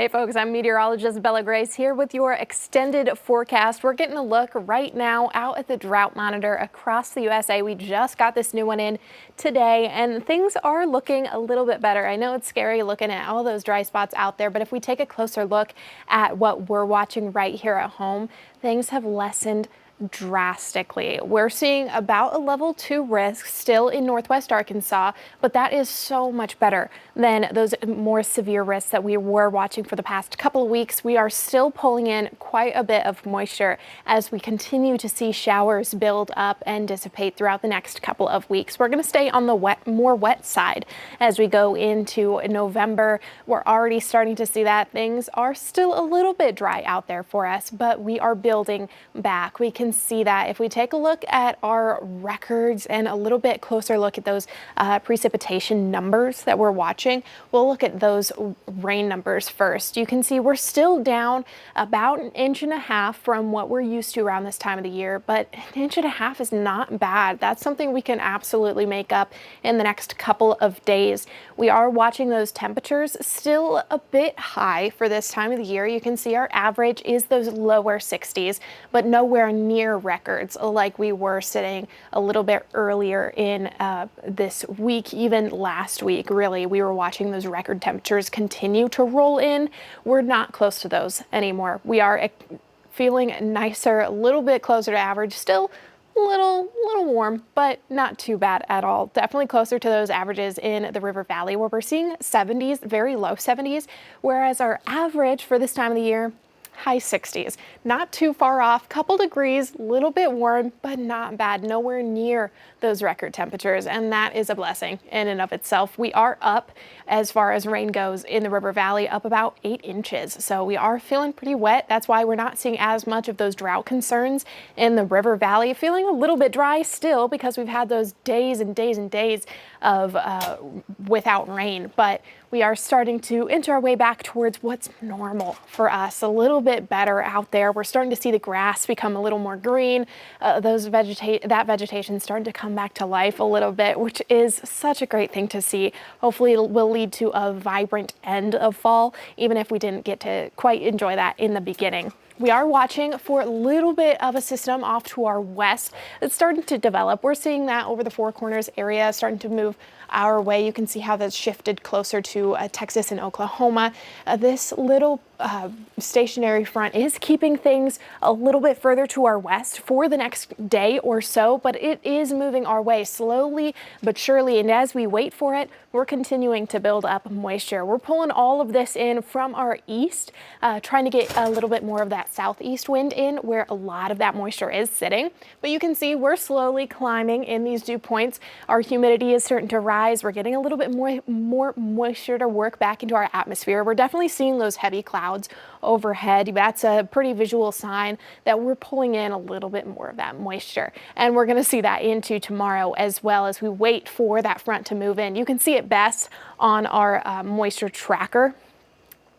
Hey folks, I'm meteorologist Bella Grace here with your extended forecast. We're getting a look right now out at the drought monitor across the USA. We just got this new one in today and things are looking a little bit better. I know it's scary looking at all those dry spots out there, but if we take a closer look at what we're watching right here at home, things have lessened drastically. We're seeing about a level 2 risk still in northwest Arkansas, but that is so much better than those more severe risks that we were watching for the past couple of weeks. We are still pulling in quite a bit of moisture as we continue to see showers build up and dissipate throughout the next couple of weeks. We're going to stay on the more wet side as we go into November. We're already starting to see that things are still a little bit dry out there for us, but we are building back. We can see that if we take a look at our records and a little bit closer look at those precipitation numbers that we're watching, we'll look at those rain numbers first. You can see we're still down about 1.5 inches from what we're used to around this time of the year, but 1.5 inches is not bad. That's something we can absolutely make up in the next couple of days. We are watching those temperatures still a bit high for this time of the year. You can see our average is those lower 60s, but nowhere near records like we were sitting a little bit earlier in this week. Even last week, really, we were watching those record temperatures continue to roll in. We're not close to those anymore. We are feeling nicer, a little bit closer to average, still a little warm, but not too bad at all. Definitely closer to those averages in the River Valley where we're seeing 70s, very low 70s, whereas our average for this time of the year, high 60s. Not too far off, couple degrees, a little bit warm, but not bad, nowhere near those record temperatures, and that is a blessing in and of itself. We are up as far as rain goes in the River Valley, up about 8 inches, so we are feeling pretty wet. That's why we're not seeing as much of those drought concerns in the River Valley. Feeling a little bit dry still because we've had those days and days and days of without rain, but we are starting to inch our way back towards what's normal for us, a little bit better out there. We're starting to see the grass become a little more green. That vegetation starting to come back to life a little bit, which is such a great thing to see. Hopefully it will lead to a vibrant end of fall, even if we didn't get to quite enjoy that in the beginning. We are watching for a little bit of a system off to our west that's starting to develop. We're seeing that over the Four Corners area starting to move our way. You can see how that's shifted closer to Texas and Oklahoma. This little stationary front is keeping things a little bit further to our west for the next day or so, but it is moving our way slowly but surely, and as we wait for it, we're continuing to build up moisture. We're pulling all of this in from our east, trying to get a little bit more of that southeast wind in where a lot of that moisture is sitting, but you can see we're slowly climbing in these dew points. Our humidity is starting to rise. We're getting a little bit more moisture to work back into our atmosphere. We're definitely seeing those heavy clouds overhead. That's a pretty visual sign that we're pulling in a little bit more of that moisture, and we're going to see that into tomorrow as well as we wait for that front to move in. You can see it best on our moisture tracker.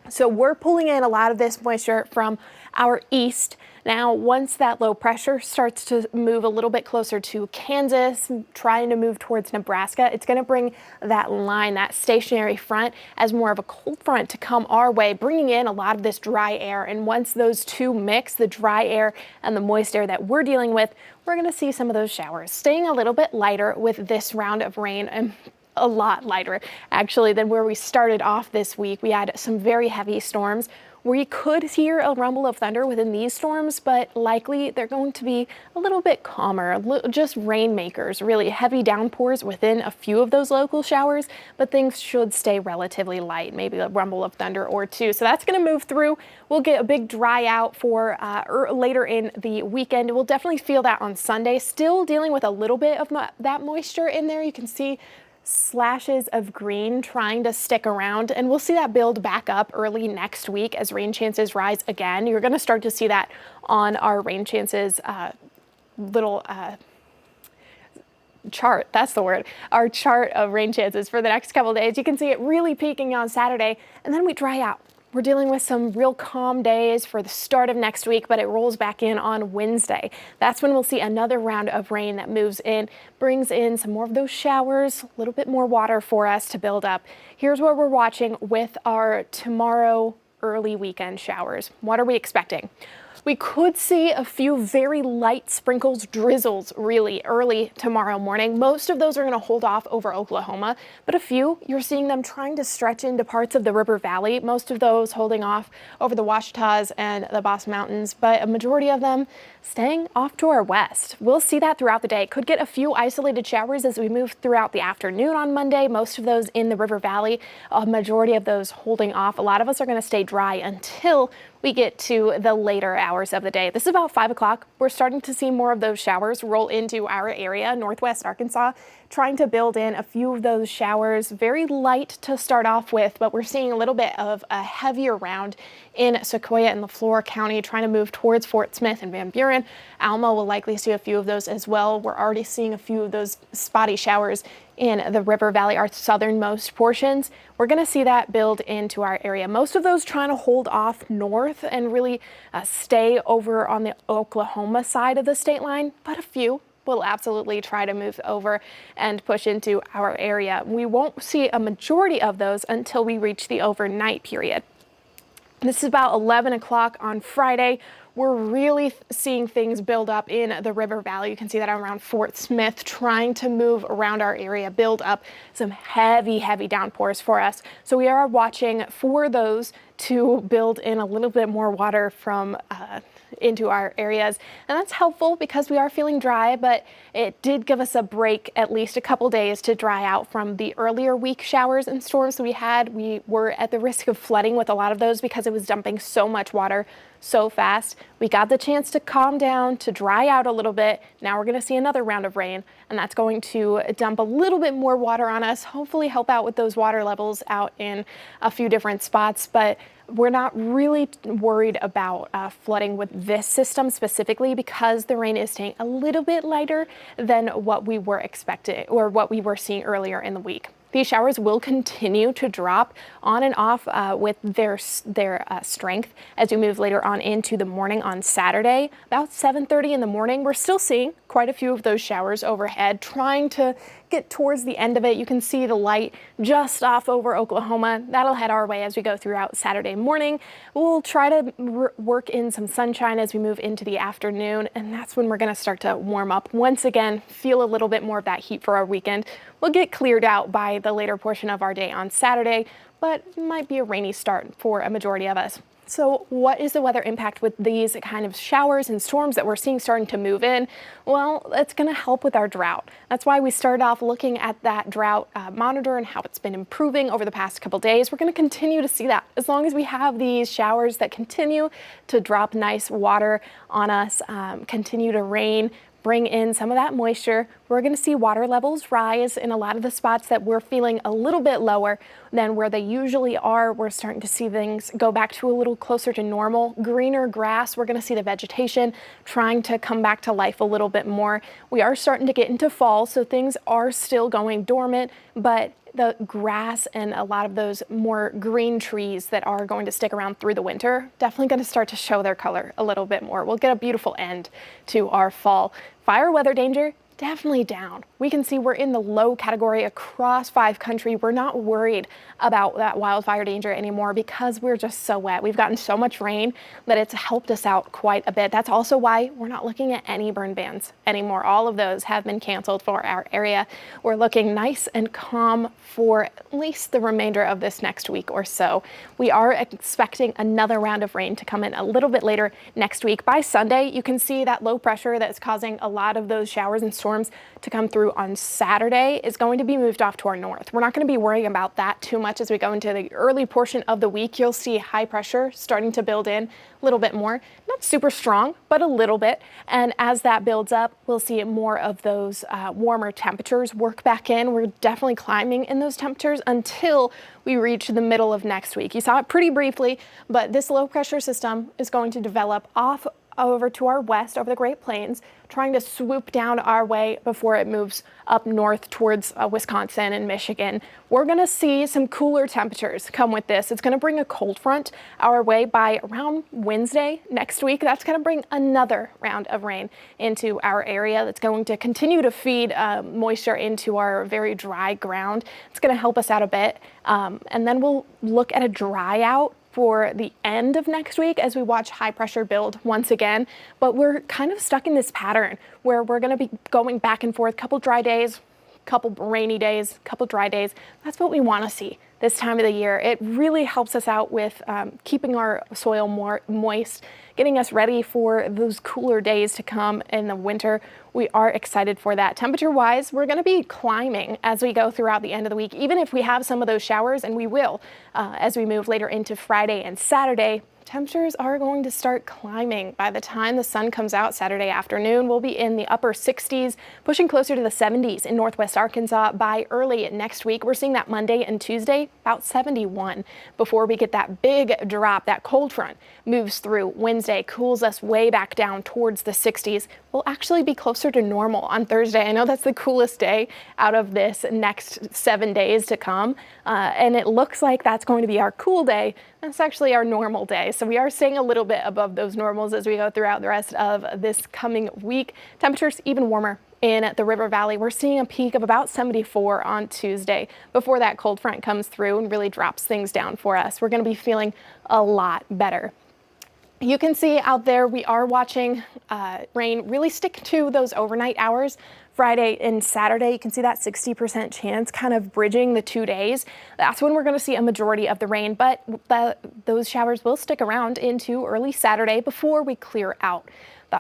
So we're pulling in a lot of this moisture from our east. Now, once that low pressure starts to move a little bit closer to Kansas, trying to move towards Nebraska, it's going to bring that line, that stationary front, as more of a cold front to come our way, bringing in a lot of this dry air. And once those two mix, the dry air and the moist air that we're dealing with, we're going to see some of those showers staying a little bit lighter with this round of rain, and a lot lighter actually than where we started off this week. We had some very heavy storms. We could hear a rumble of thunder within these storms, but likely they're going to be a little bit calmer, just rainmakers, really heavy downpours within a few of those local showers, but things should stay relatively light, maybe a rumble of thunder or two. So that's going to move through. We'll get a big dry out for later in the weekend. We'll definitely feel that on Sunday. Still dealing with a little bit of that moisture in there. You can see slashes of green trying to stick around, and we'll see that build back up early next week as rain chances rise again. You're going to start to see that on our rain chances little chart. That's the word. Our chart of rain chances for the next couple of days. You can see it really peaking on Saturday, and then we dry out. We're dealing with some real calm days for the start of next week, but it rolls back in on Wednesday. That's when we'll see another round of rain that moves in, brings in some more of those showers, a little bit more water for us to build up. Here's what we're watching with our tomorrow early weekend showers. What are we expecting? We could see a few very light sprinkles, drizzles really early tomorrow morning. Most of those are going to hold off over Oklahoma, but a few, you're seeing them trying to stretch into parts of the River Valley. Most of those holding off over the Ouachitas and the Boss Mountains, but a majority of them staying off to our west. We'll see that throughout the day. Could get a few isolated showers as we move throughout the afternoon on Monday. Most of those in the River Valley, a majority of those holding off. A lot of us are going to stay dry until we get to the later hours of the day. This is about 5 o'clock. We're starting to see more of those showers roll into our area, northwest Arkansas, trying to build in a few of those showers. Very light to start off with, but we're seeing a little bit of a heavier round in Sequoia and LaFleur County, trying to move towards Fort Smith and Van Buren. Alma will likely see a few of those as well. We're already seeing a few of those spotty showers in the River Valley, our southernmost portions. We're going to see that build into our area. Most of those trying to hold off north and really stay over on the Oklahoma side of the state line, but a few will absolutely try to move over and push into our area. We won't see a majority of those until we reach the overnight period. This is about 11 o'clock on Friday. We're really seeing things build up in the River Valley. You can see that around Fort Smith, trying to move around our area, build up some heavy downpours for us. So we are watching for those to build in a little bit more water from into our areas. And that's helpful because we are feeling dry, but it did give us a break, at least a couple days, to dry out from the earlier week showers and storms we had. We were at the risk of flooding with a lot of those because it was dumping so much water so fast. We got the chance to calm down, to dry out a little bit. Now we're going to see another round of rain, and that's going to dump a little bit more water on us, hopefully help out with those water levels out in a few different spots. But we're not really worried about flooding with this system specifically because the rain is staying a little bit lighter than what we were expecting or what we were seeing earlier in the week. These showers will continue to drop on and off with their strength as we move later on into the morning on Saturday. About 7:30 in the morning, we're still seeing quite a few of those showers overhead, trying to get towards the end of it. You can see the light just off over Oklahoma. That'll head our way as we go throughout Saturday morning. We'll try to work in some sunshine as we move into the afternoon, and that's when we're going to start to warm up once again, feel a little bit more of that heat for our weekend. We'll get cleared out by the later portion of our day on Saturday, but it might be a rainy start for a majority of us. So what is the weather impact with these kind of showers and storms that we're seeing starting to move in? Well, it's going to help with our drought. That's why we started off looking at that drought monitor and how it's been improving over the past couple days. We're going to continue to see that as long as we have these showers that continue to drop nice water on us, continue to rain, bring in some of that moisture. We're going to see water levels rise in a lot of the spots that we're feeling a little bit lower than where they usually are. We're starting to see things go back to a little closer to normal. Greener grass, we're going to see the vegetation trying to come back to life a little bit more. We are starting to get into fall, so things are still going dormant, but the grass and a lot of those more green trees that are going to stick around through the winter definitely going to start to show their color a little bit more. We'll get a beautiful end to our fall. Fire weather danger definitely down. We can see we're in the low category across 5 country. We're not worried about that wildfire danger anymore because we're just so wet. We've gotten so much rain that it's helped us out quite a bit. That's also why we're not looking at any burn bans anymore. All of those have been canceled for our area. We're looking nice and calm for at least the remainder of this next week or so. We are expecting another round of rain to come in a little bit later next week. By Sunday, you can see that low pressure that's causing a lot of those showers and storms to come through on Saturday is going to be moved off to our north. We're not going to be worrying about that too much as we go into the early portion of the week. You'll see high pressure starting to build in a little bit more, not super strong, but a little bit. And as that builds up, we'll see more of those warmer temperatures work back in. We're definitely climbing in those temperatures until we reach the middle of next week. You saw it pretty briefly, but this low pressure system is going to develop off over to our west over the Great Plains, trying to swoop down our way before it moves up north towards Wisconsin and Michigan. We're going to see some cooler temperatures come with this. It's going to bring a cold front our way by around Wednesday next week. That's going to bring another round of rain into our area. That's going to continue to feed moisture into our very dry ground. It's going to help us out a bit. And then we'll look at a dry out for the end of next week as we watch high pressure build once again. But we're kind of stuck in this pattern where we're going to be going back and forth, couple dry days, couple rainy days, couple dry days. That's what we want to see this time of the year. It really helps us out with keeping our soil more moist, getting us ready for those cooler days to come in the winter. We are excited for that. Temperature wise, we're going to be climbing as we go throughout the end of the week, even if we have some of those showers, and we will as we move later into Friday and Saturday. Temperatures are going to start climbing. By the time the sun comes out Saturday afternoon, we'll be in the upper 60s, pushing closer to the 70s in northwest Arkansas by early next week. We're seeing that Monday and Tuesday, about 71, before we get that big drop. That cold front moves through Wednesday, cools us way back down towards the 60s. We'll actually be closer to normal on Thursday. I know that's the coolest day out of this next 7 days to come, and it looks like that's going to be our cool day. That's actually our normal day. So we are staying a little bit above those normals as we go throughout the rest of this coming week. Temperatures even warmer in the River Valley. We're seeing a peak of about 74 on Tuesday before that cold front comes through and really drops things down for us. We're going to be feeling a lot better. You can see out there we are watching rain really stick to those overnight hours. Friday and Saturday, you can see that 60% chance kind of bridging the 2 days. That's when we're going to see a majority of the rain, but those showers will stick around into early Saturday before we clear out.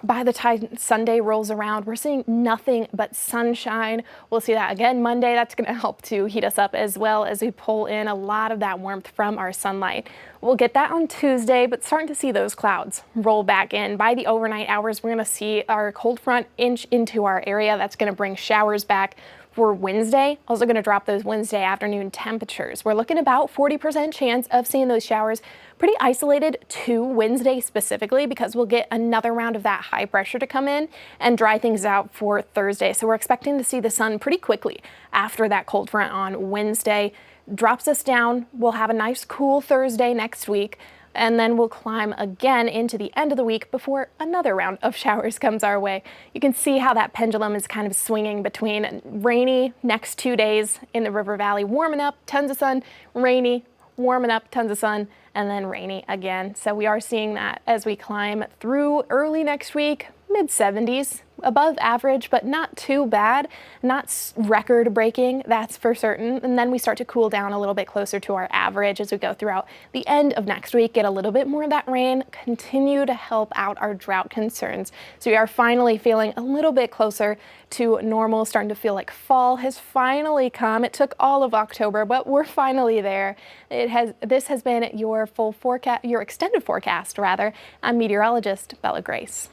By the time Sunday rolls around, we're seeing nothing but sunshine. We'll see that again Monday. That's going to help to heat us up as well as we pull in a lot of that warmth from our sunlight. We'll get that on Tuesday, but starting to see those clouds roll back in. By the overnight hours, we're going to see our cold front inch into our area. That's going to bring showers back for Wednesday. Also going to drop those Wednesday afternoon temperatures. We're looking about 40% chance of seeing those showers, pretty isolated to Wednesday specifically, because we'll get another round of that high pressure to come in and dry things out for Thursday. So we're expecting to see the sun pretty quickly after that cold front on Wednesday. Drops us down. We'll have a nice cool Thursday next week, and then we'll climb again into the end of the week before another round of showers comes our way. You can see how that pendulum is kind of swinging between rainy next 2 days in the River Valley, warming up, tons of sun, rainy, warming up, tons of sun, and then rainy again. So we are seeing that as we climb through early next week, mid 70s, above average, but not too bad, not record breaking, that's for certain. And then we start to cool down a little bit closer to our average as we go throughout the end of next week, get a little bit more of that rain, continue to help out our drought concerns. So we are finally feeling a little bit closer to normal, starting to feel like fall has finally come. It took all of October, but we're finally there. This has been your full forecast, your extended forecast rather. I'm meteorologist Bella Grace.